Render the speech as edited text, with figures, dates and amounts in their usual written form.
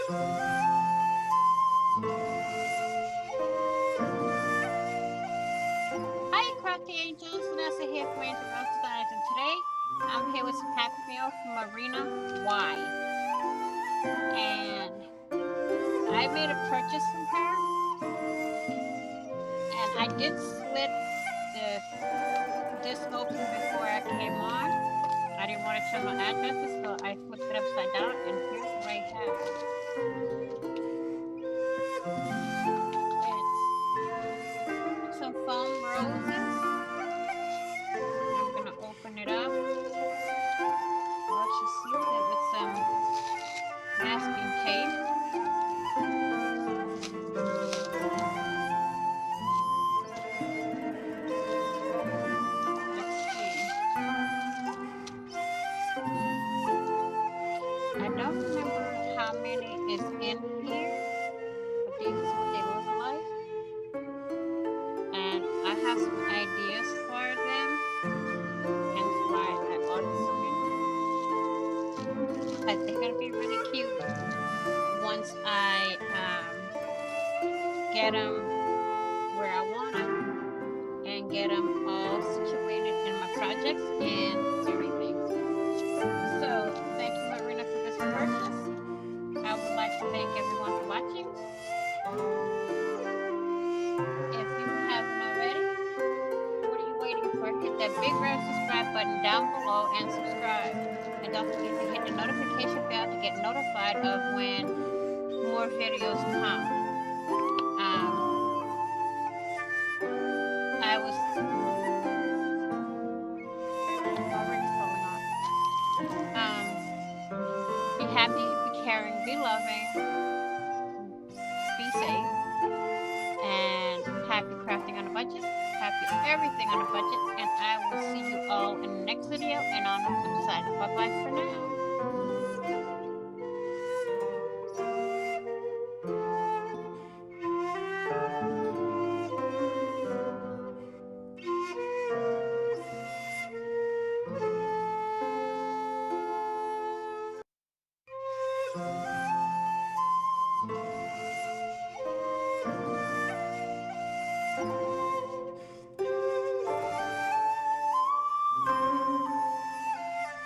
Hi, Crafty Angels. Vanessa here from AngelRose Designs, and today I'm here with some happy mail from Marina. Why? And I made a purchase from her, and I did slit the disc open before I came on. I didn't want to show no addresses, so I flipped it upside down, and here's what I have. It's some foam roses. I'm gonna open it up. Well, she sealed it with some masking tape. Let's see. I don't remember how many is in here, but these is what they look like. And I have some ideas for them, hence why I ordered some in. I think it'll be really cute once I get them where I want them and get them all situated in my projects and everything. So thank you, Marina, for this purchase. I would like to thank everyone for watching. If you haven't already, what are you waiting for? Hit that big red subscribe button down below and subscribe. And don't forget to hit the notification bell to get notified of when more videos come. I was my ring's falling off. Be happy, be caring, be loving, be safe, and happy crafting on a budget. Happy everything on a budget. And I will see you all in the next video and on the flip side. Bye bye for now.